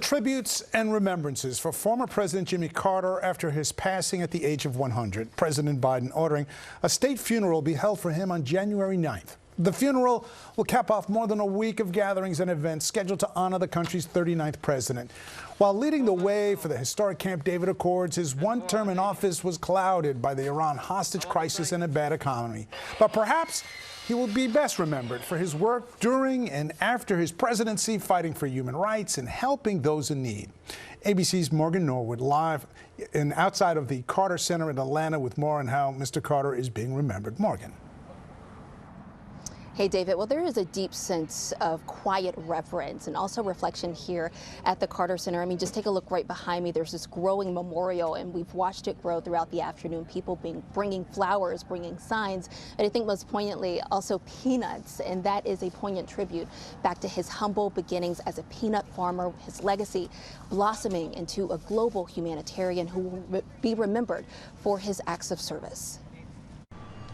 tributes and remembrances for former President Jimmy Carter after his passing at the age of 100. President Biden ordering a state funeral be held for him on January 9th. The funeral will cap off more than a week of gatherings and events scheduled to honor the country's 39th president. While leading the way for the historic Camp David Accords, his one term in office was clouded by the Iran hostage crisis and a bad economy. But perhaps he will be best remembered for his work during and after his presidency, fighting for human rights and helping those in need. ABC's Morgan Norwood live outside of the Carter Center in Atlanta with more on how Mr. Carter is being remembered. Morgan. Hey, David. Well, there is a deep sense of quiet reverence and also reflection here at the Carter Center. I mean, just take a look right behind me. There's this growing memorial, and we've watched it grow throughout the afternoon. People bringing flowers, bringing signs, and I think most poignantly, also peanuts. And that is a poignant tribute back to his humble beginnings as a peanut farmer, his legacy blossoming into a global humanitarian who will be remembered for his acts of service.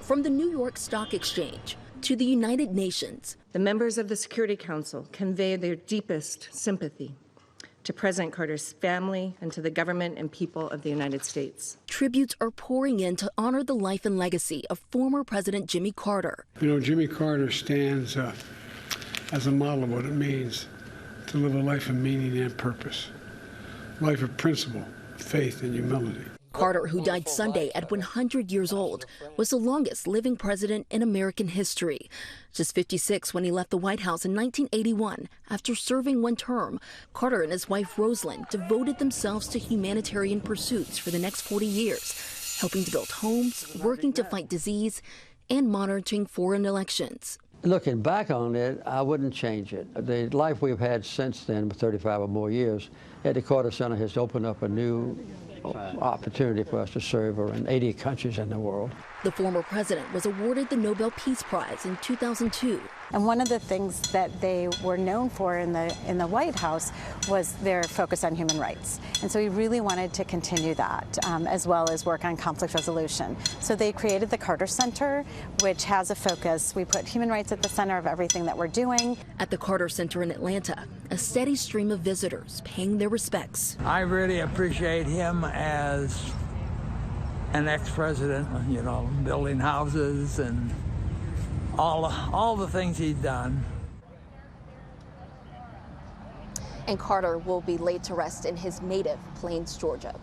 From the New York Stock Exchange to the United Nations, the members of the Security Council convey their deepest sympathy to President Carter's family and to the government and people of the United States. Tributes are pouring in to honor the life and legacy of former President Jimmy Carter. You know, Jimmy Carter stands as a model of what it means to live a life of meaning and purpose, life of principle, faith, and humility. Carter, who died Sunday at 100 years old, was the longest living president in American history. Just 56 when he left the White House in 1981 after serving one term. Carter and his wife Rosalind devoted themselves to humanitarian pursuits for the next 40 years, helping to build homes, working to fight disease, and monitoring foreign elections. Looking back on it, I wouldn't change it. The life we've had since then, 35 or more years, at the Carter Center has opened up a new opportunity for us to serve in 80 countries in the world. The former president was awarded the Nobel Peace Prize in 2002. And one of the things that they were known for in the White House was their focus on human rights. And so he really wanted to continue that, as well as work on conflict resolution. So they created the Carter Center, which has a focus. We put human rights at the center of everything that we're doing. At the Carter Center in Atlanta, a steady stream of visitors paying their respects. I really appreciate him as an ex-president, you know, building houses and all the things he'd done. And Carter will be laid to rest in his native Plains, Georgia.